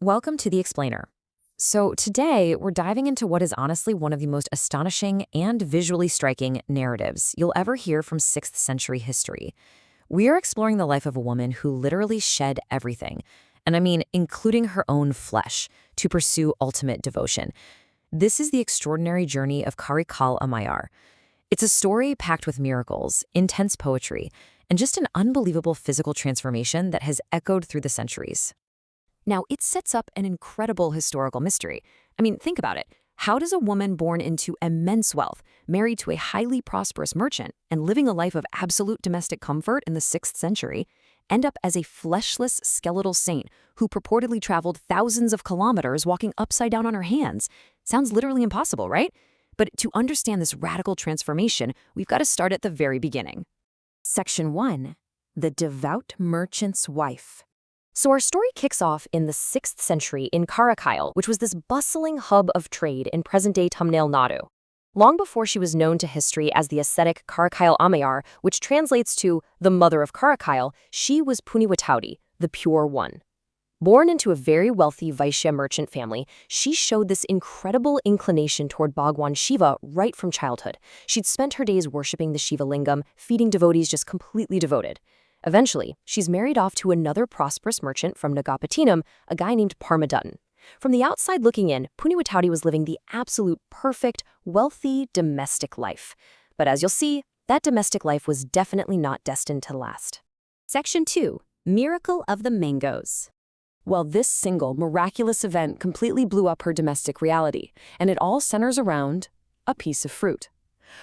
Welcome to The Explainer. So, today we're diving into what is honestly one of the most astonishing and visually striking narratives you'll ever hear from 6th century history. We are exploring the life of a woman who literally shed everything, and I mean, including her own flesh, to pursue ultimate devotion. This is the extraordinary journey of Karaikal Ammaiyar. It's a story packed with miracles, intense poetry, and just an unbelievable physical transformation that has echoed through the centuries. Now, it sets up an incredible historical mystery. I mean, think about it. How does a woman born into immense wealth, married to a highly prosperous merchant, and living a life of absolute domestic comfort in the 6th century, end up as a fleshless skeletal saint who purportedly traveled thousands of kilometers walking upside down on her hands? Sounds literally impossible, right? But to understand this radical transformation, we've got to start at the very beginning. Section 1. The Devout Merchant's Wife. So our story kicks off in the 6th century in Karaikal, which was this bustling hub of trade in present-day Tamil Nadu. Long before she was known to history as the ascetic Karaikal Ammaiyar, which translates to the mother of Karaikal, she was Puniwataudi, the pure one. Born into a very wealthy Vaishya merchant family, she showed this incredible inclination toward Bhagwan Shiva right from childhood. She'd spent her days worshipping the Shiva lingam, feeding devotees just completely devoted. Eventually, she's married off to another prosperous merchant from Nagapattinam, a guy named Parmadutton. From the outside looking in, Puniwataudi was living the absolute perfect, wealthy, domestic life. But as you'll see, that domestic life was definitely not destined to last. Section 2. Miracle of the Mangoes. Well, this single, miraculous event completely blew up her domestic reality, and it all centers around a piece of fruit.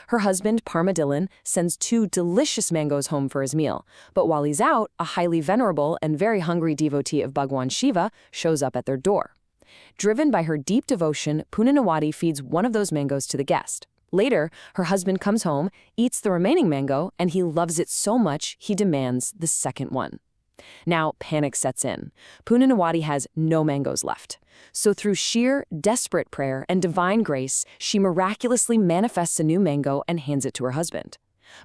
Her husband, Parmadillan, sends 2 delicious mangoes home for his meal, but while he's out, a highly venerable and very hungry devotee of Bhagwan Shiva shows up at their door. Driven by her deep devotion, Punanawadi feeds one of those mangoes to the guest. Later, her husband comes home, eats the remaining mango, and he loves it so much he demands the second one. Now, panic sets in. Punanawadi has no mangoes left. So through sheer, desperate prayer and divine grace, she miraculously manifests a new mango and hands it to her husband.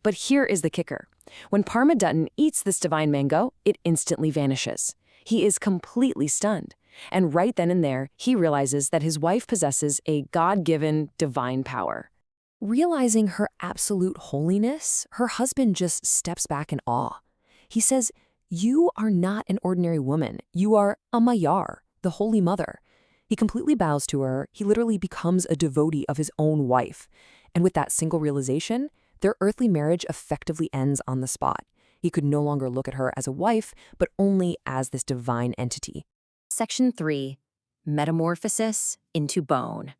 But here is the kicker. When Parmadutton eats this divine mango, it instantly vanishes. He is completely stunned. And right then and there, he realizes that his wife possesses a God-given divine power. Realizing her absolute holiness, her husband just steps back in awe. He says, "You are not an ordinary woman. You are Ammaiyar, the Holy Mother." He completely bows to her. He literally becomes a devotee of his own wife. And with that single realization, their earthly marriage effectively ends on the spot. He could no longer look at her as a wife, but only as this divine entity. Section 3. Metamorphosis into bone.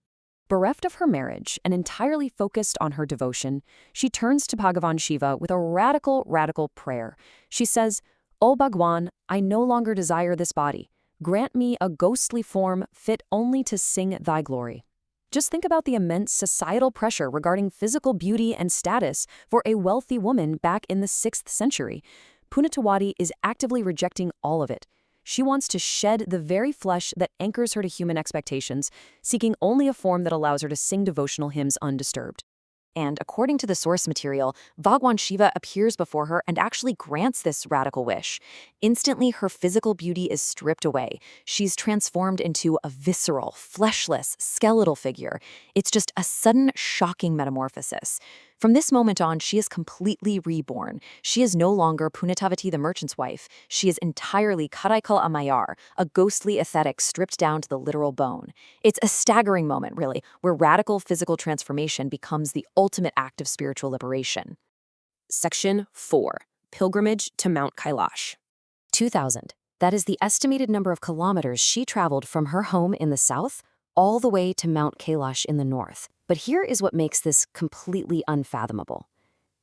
Bereft of her marriage and entirely focused on her devotion, she turns to Bhagavan Shiva with a radical prayer. She says, "O Bhagwan, I no longer desire this body. Grant me a ghostly form fit only to sing thy glory." Just think about the immense societal pressure regarding physical beauty and status for a wealthy woman back in the 6th century. Punitawadi is actively rejecting all of it. She wants to shed the very flesh that anchors her to human expectations, seeking only a form that allows her to sing devotional hymns undisturbed. And according to the source material, Bhagwan Shiva appears before her and actually grants this radical wish. Instantly, her physical beauty is stripped away. She's transformed into a visceral, fleshless, skeletal figure. It's just a sudden, shocking metamorphosis. From this moment on, she is completely reborn. She is no longer Punitavati, the merchant's wife. She is entirely Karaikal Ammaiyar, a ghostly ascetic stripped down to the literal bone. It's a staggering moment, really, where radical physical transformation becomes the ultimate act of spiritual liberation. Section 4. Pilgrimage to Mount Kailash. 2,000. That is the estimated number of kilometers she traveled from her home in the south all the way to Mount Kailash in the north. But here is what makes this completely unfathomable.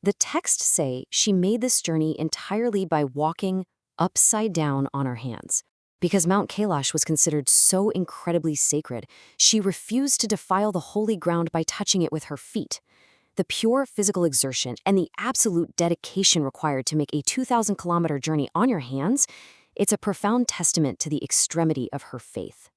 The texts say she made this journey entirely by walking upside down on her hands. Because Mount Kailash was considered so incredibly sacred, she refused to defile the holy ground by touching it with her feet. The pure physical exertion and the absolute dedication required to make a 2,000-kilometer journey on your hands, it's a profound testament to the extremity of her faith.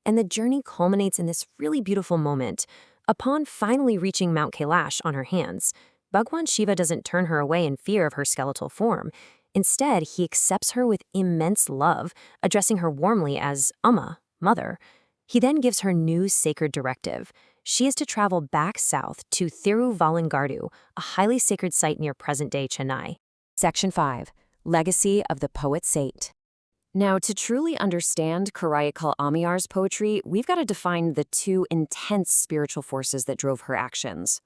And the journey culminates in this really beautiful moment. Upon finally reaching Mount Kailash on her hands, Bhagwan Shiva doesn't turn her away in fear of her skeletal form. Instead, he accepts her with immense love, addressing her warmly as Amma, mother. He then gives her new sacred directive. She is to travel back south to Thiruvallangardu, a highly sacred site near present-day Chennai. Section 5. Legacy of the Poet Saint. Now, to truly understand Karaikal Ammaiyar's poetry, we've got to define the two intense spiritual forces that drove her actions.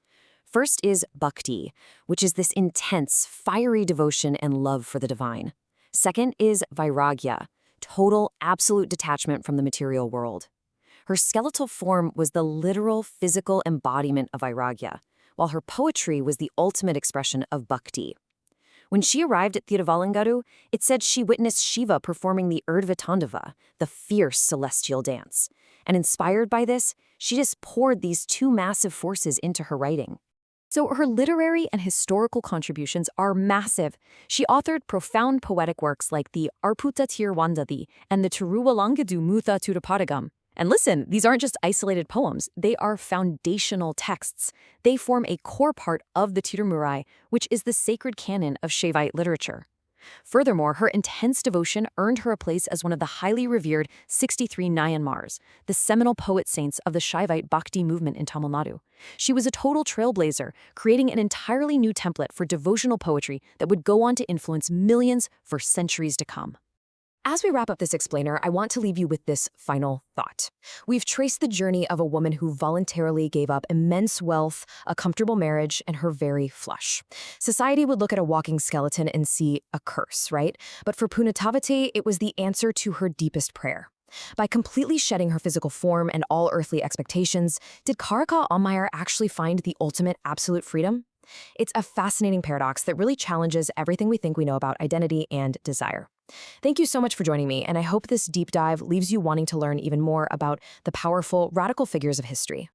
First is bhakti, which is this intense, fiery devotion and love for the divine. Second is vairagya, total, absolute detachment from the material world. Her skeletal form was the literal, physical embodiment of vairagya, while her poetry was the ultimate expression of bhakti. When she arrived at Thiruvallangaru, it said she witnessed Shiva performing the Urdhva, the fierce celestial dance. And inspired by this, she just poured these two massive forces into her writing. So her literary and historical contributions are massive. She authored profound poetic works like the Arputa Tirwandadi and the Tiruvalangadu Mutha Turupadagam. And listen, these aren't just isolated poems, they are foundational texts. They form a core part of the Tirumurai, which is the sacred canon of Shaivite literature. Furthermore, her intense devotion earned her a place as one of the highly revered 63 Nayanmars, the seminal poet saints of the Shaivite Bhakti movement in Tamil Nadu. She was a total trailblazer, creating an entirely new template for devotional poetry that would go on to influence millions for centuries to come. As we wrap up this explainer, I want to leave you with this final thought. We've traced the journey of a woman who voluntarily gave up immense wealth, a comfortable marriage, and her very flesh. Society would look at a walking skeleton and see a curse, right? But for Punatavate, it was the answer to her deepest prayer. By completely shedding her physical form and all earthly expectations, did Karaikal Ammaiyar actually find the ultimate absolute freedom? It's a fascinating paradox that really challenges everything we think we know about identity and desire. Thank you so much for joining me, and I hope this deep dive leaves you wanting to learn even more about the powerful, radical figures of history.